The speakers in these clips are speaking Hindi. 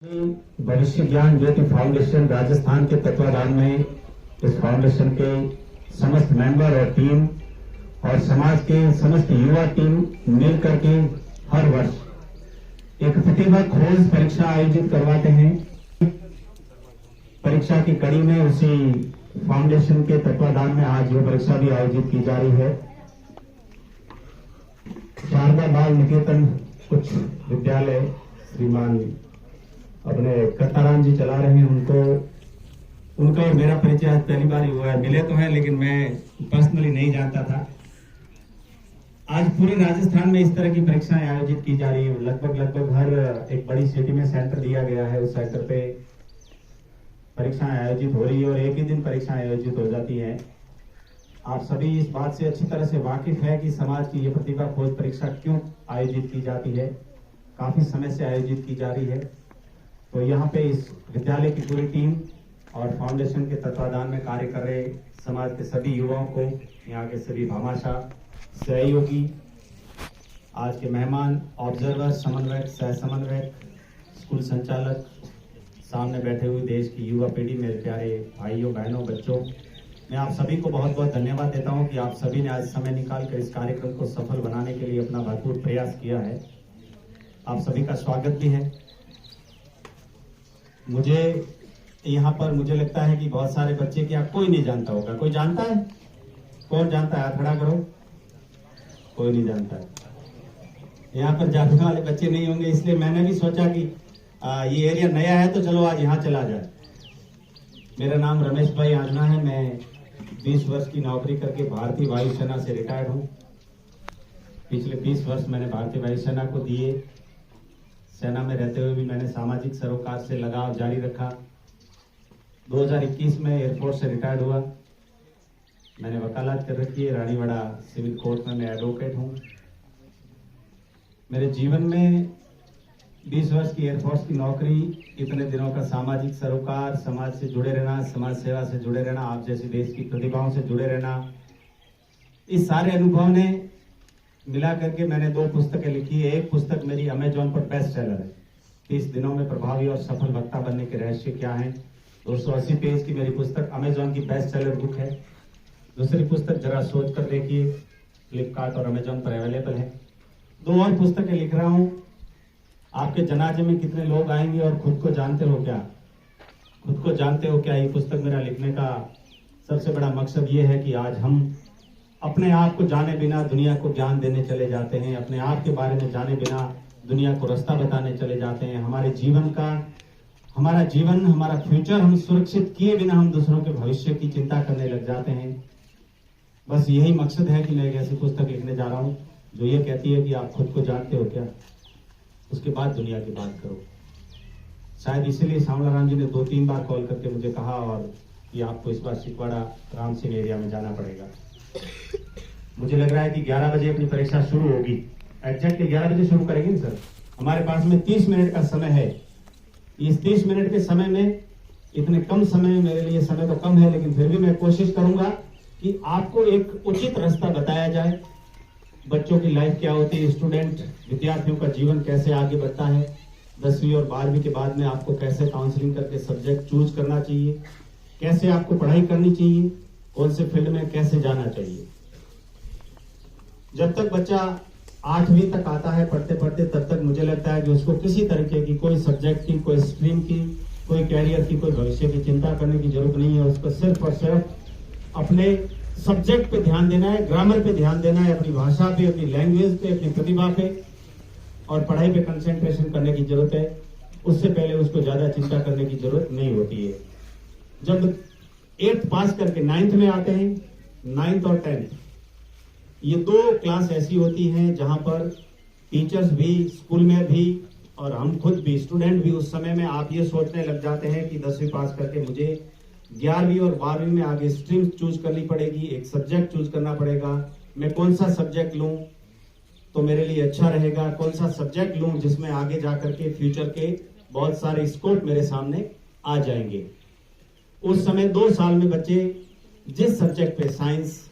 भविष्य ज्ञान ज्योति फाउंडेशन राजस्थान के तत्वाधान में इस फाउंडेशन के समस्त मेंबर और टीम और समाज के समस्त युवा टीम मिलकर के हर वर्ष एक प्रतिभा खोज परीक्षा आयोजित करवाते हैं। परीक्षा की कड़ी में उसी फाउंडेशन के तत्वाधान में आज यह परीक्षा भी आयोजित की जा रही है। शारदा बाल निकेतन उच्च विद्यालय श्रीमान अपने कत्ताराम जी चला रहे हैं। उनका और मेरा परिचय आज पहली बार ही हुआ है। मिले तो हैं लेकिन मैं पर्सनली नहीं जानता था। आज पूरे राजस्थान में इस तरह की परीक्षाएं आयोजित की जा रही है। लगभग हर एक बड़ी सिटी में सेंटर दिया गया है। उस सेंटर पे परीक्षाएं आयोजित हो रही है और एक ही दिन परीक्षाएं आयोजित हो जाती हैं। आप सभी इस बात से अच्छी तरह से वाकिफ है कि समाज की ये प्रतिभा खोज परीक्षा क्यों आयोजित की जाती है। काफी समय से आयोजित की जा रही है। तो यहाँ पे इस विद्यालय की पूरी टीम और फाउंडेशन के तत्वाधान में कार्य कर रहे समाज के सभी युवाओं को, यहाँ के सभी भामाशाह, सहयोगी, आज के मेहमान, ऑब्जर्वर, समन्वयक, सह समन्वयक, स्कूल संचालक, सामने बैठे हुए देश की युवा पीढ़ी, मेरे प्यारे भाइयों बहनों बच्चों, मैं आप सभी को बहुत बहुत धन्यवाद देता हूँ कि आप सभी ने आज समय निकालकर इस कार्यक्रम को सफल बनाने के लिए अपना भरपूर प्रयास किया है। आप सभी का स्वागत भी है। मुझे यहाँ पर मुझे लगता है कि बहुत सारे बच्चे क्या कोई नहीं जानता होगा। कोई जानता है? कौन जानता है? हाथ खड़ा करो। कोई नहीं जानता है। यहाँ पर जानने वाले बच्चे नहीं होंगे, इसलिए मैंने भी सोचा कि ये एरिया नया है तो चलो आज यहाँ चला जाए। मेरा नाम रमेश भाई आजना है। मैं 20 वर्ष की नौकरी करके भारतीय वायुसेना से रिटायर्ड हूँ। पिछले 20 वर्ष मैंने भारतीय वायुसेना को दिए। सेना में रहते हुए भी मैंने सामाजिक सरोकार से लगाव जारी रखा। 2021 में एयरफोर्स से रिटायर्ड हुआ। मैंने वकालत कर रखी है। रानीवाड़ा सिविल कोर्ट में मैं एडवोकेट हूँ। मेरे जीवन में 20 वर्ष की एयरफोर्स की नौकरी, इतने दिनों का सामाजिक सरोकार, समाज से जुड़े रहना, समाज सेवा से जुड़े रहना, आप जैसी देश की प्रतिभाओं से जुड़े रहना, इस सारे अनुभव ने मिला करके मैंने 2 पुस्तकें लिखी है। एक पुस्तक मेरी अमेजॉन पर बेस्ट सेलर है, 30 दिनों में प्रभावी और सफल वक्ता बनने के रहस्य क्या हैं। 280 पेज की मेरी पुस्तक अमेजॉन की बेस्ट सेलर बुक है। दूसरी पुस्तक जरा सोच कर देखिए, फ्लिपकार्ट और अमेजॉन पर अवेलेबल है। 2 और पुस्तकें लिख रहा हूं। आपके जनाजे में कितने लोग आएंगे और खुद को जानते हो क्या? खुद को जानते हो क्या? ये पुस्तक मेरा लिखने का सबसे बड़ा मकसद ये है कि आज हम अपने आप को जाने बिना दुनिया को ज्ञान देने चले जाते हैं। अपने आप के बारे में जाने बिना दुनिया को रास्ता बताने चले जाते हैं। हमारा जीवन, हमारा फ्यूचर हम सुरक्षित किए बिना हम दूसरों के भविष्य की चिंता करने लग जाते हैं। बस यही मकसद है कि मैं एक ऐसी पुस्तक लिखने जा रहा हूं जो ये कहती है कि आप खुद को जानते हो क्या, उसके बाद दुनिया की बात करो। शायद इसीलिए सांवला राम जी ने 2-3 बार कॉल करके मुझे कहा और कि आपको इस बार सिकवाड़ा राम सिंह एरिया में जाना पड़ेगा। मुझे लग रहा है कि 11 बजे अपनी परीक्षा शुरू होगी। एग्जैक्टली 11 बजे शुरू करेंगे सर। हमारे पास में 30 मिनट का समय है। इस 30 मिनट के समय में, इतने कम समय में, मेरे लिए समय तो कम है लेकिन फिर भी मैं कोशिश करूंगा कि आपको एक उचित रास्ता बताया जाए। बच्चों की लाइफ क्या होती है, स्टूडेंट विद्यार्थियों का जीवन कैसे आगे बढ़ता है, 10वीं और 12वीं के बाद में आपको कैसे काउंसलिंग करके सब्जेक्ट चूज करना चाहिए, कैसे आपको पढ़ाई करनी चाहिए, कौन से फील्ड में कैसे जाना चाहिए। जब तक बच्चा 8वीं तक आता है पढ़ते पढ़ते, तब तक मुझे लगता है कि उसको किसी तरीके की, कोई सब्जेक्ट की, कोई स्ट्रीम की, कोई कैरियर की, कोई भविष्य की चिंता करने की जरूरत नहीं है। उसको सिर्फ और सिर्फ अपने सब्जेक्ट पे ध्यान देना है, ग्रामर पे ध्यान देना है, अपनी भाषा पे, अपनी लैंग्वेज पे, अपनी प्रतिभा पे और पढ़ाई पे कंसंट्रेशन करने की जरूरत है। उससे पहले उसको ज्यादा चिंता करने की जरूरत नहीं होती है। जब 8th पास करके 9th में आते हैं, 9th और 10th, ये 2 क्लास ऐसी होती हैं जहां पर टीचर्स भी, स्कूल में भी और हम खुद भी, स्टूडेंट भी, उस समय में आप ये सोचने लग जाते हैं कि 10वीं पास करके मुझे 11वीं और 12वीं में आगे स्ट्रीम चूज करनी पड़ेगी, एक सब्जेक्ट चूज करना पड़ेगा। मैं कौन सा सब्जेक्ट लूं तो मेरे लिए अच्छा रहेगा, कौन सा सब्जेक्ट लूं जिसमें आगे जाकर के फ्यूचर के बहुत सारे स्कोप मेरे सामने आ जाएंगे। उस समय 2 साल में बच्चे जिस सब्जेक्ट पे, साइंस,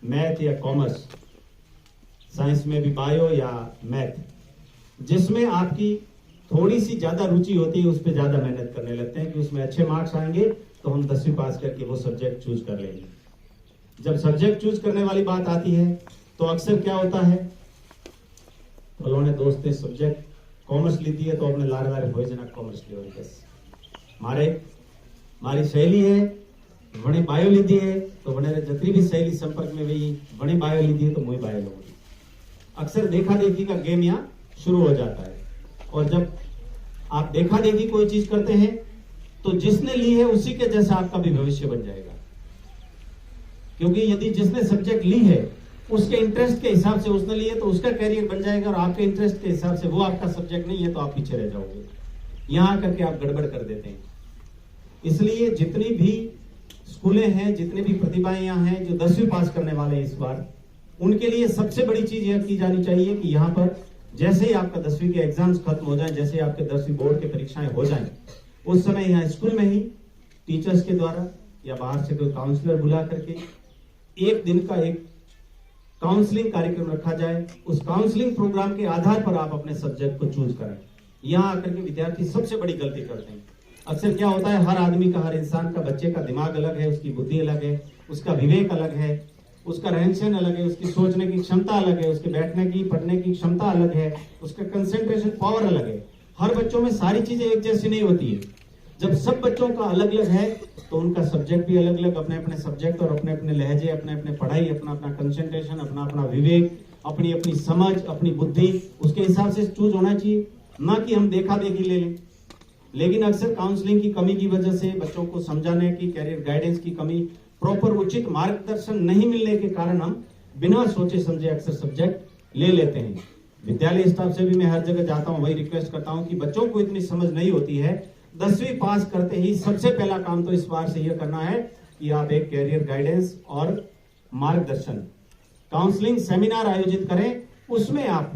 मैथ या कॉमर्स, साइंस में भी बायो या मैथ, जिसमें आपकी थोड़ी सी ज्यादा रुचि होती है, उस पर ज्यादा मेहनत करने लगते हैं कि उसमें अच्छे मार्क्स आएंगे तो हम 10वीं पास करके वो सब्जेक्ट चूज कर लेंगे। जब सब्जेक्ट चूज करने वाली बात आती है तो अक्सर क्या होता है, उन्होंने दोस्त सब्जेक्ट कॉमर्स ली है तो अपने लारे लारे हो जना कॉमर्स लियो मारी शैली है वणे बायो लीधी है तो वणे जतरी भी शैली संपर्क में वही वणे बायो लीधी है तो मुई बायो लूंगी। अक्सर देखा देखी का गेम यहाँ शुरू हो जाता है, और जब आप देखा देखी कोई चीज करते हैं तो जिसने ली है उसी के जैसा आपका भी भविष्य बन जाएगा। क्योंकि यदि जिसने सब्जेक्ट ली है उसके इंटरेस्ट के हिसाब से उसने लिए तो उसका कैरियर बन जाएगा, और आपके इंटरेस्ट के हिसाब से वो आपका सब्जेक्ट नहीं है तो आप पीछे रह जाओगे। यहां करके आप गड़बड़ कर देते हैं। इसलिए जितनी भी स्कूलें हैं, जितनी भी प्रतिभाएं यहाँ हैं जो 10वीं पास करने वाले हैं इस बार, उनके लिए सबसे बड़ी चीज यह की जानी चाहिए कि यहाँ पर जैसे ही आपका 10वीं के एग्जाम्स खत्म हो जाए, जैसे ही आपके 10वीं बोर्ड की परीक्षाएं हो जाएं, उस समय यहाँ स्कूल में ही टीचर्स के द्वारा या बाहर से कोई काउंसलर बुला करके एक दिन का एक काउंसलिंग कार्यक्रम रखा जाए। उस काउंसलिंग प्रोग्राम के आधार पर आप अपने सब्जेक्ट को चूज करें। यहाँ आकर के विद्यार्थी सबसे बड़ी गलती करते हैं। अक्सर क्या होता है, हर आदमी का, हर इंसान का, बच्चे का दिमाग अलग है, उसकी बुद्धि अलग है, उसका विवेक अलग है, उसका रहन सहन अलग है, उसकी सोचने की क्षमता अलग है, उसके बैठने की पढ़ने की क्षमता अलग है, उसका कंसंट्रेशन पावर अलग है। हर बच्चों में सारी चीजें एक जैसी नहीं होती है। जब सब बच्चों का अलग अलग है तो उनका सब्जेक्ट भी अलग अलग, अपने अपने सब्जेक्ट और अपने अपने लहजे, अपने अपने पढ़ाई, अपना अपना कंसंट्रेशन, अपना अपना विवेक, अपनी अपनी समझ, अपनी बुद्धि, उसके हिसाब से चूज होना चाहिए, ना कि हम देखा देखी ले लें। लेकिन अक्सर काउंसलिंग की कमी की वजह से, बच्चों को समझाने की, कैरियर गाइडेंस की कमी, प्रॉपर उचित मार्गदर्शन नहीं मिलने के कारण हम बिना सोचे समझे अक्सर सब्जेक्ट ले लेते हैं। विद्यालय स्टाफ से भी मैं हर जगह जाता हूं, वही रिक्वेस्ट करता हूं कि बच्चों को इतनी समझ नहीं होती है। 10वीं पास करते ही सबसे पहला काम तो इस बार से यह करना है कि आप एक कैरियर गाइडेंस और मार्गदर्शन काउंसलिंग सेमिनार आयोजित करें। उसमें आप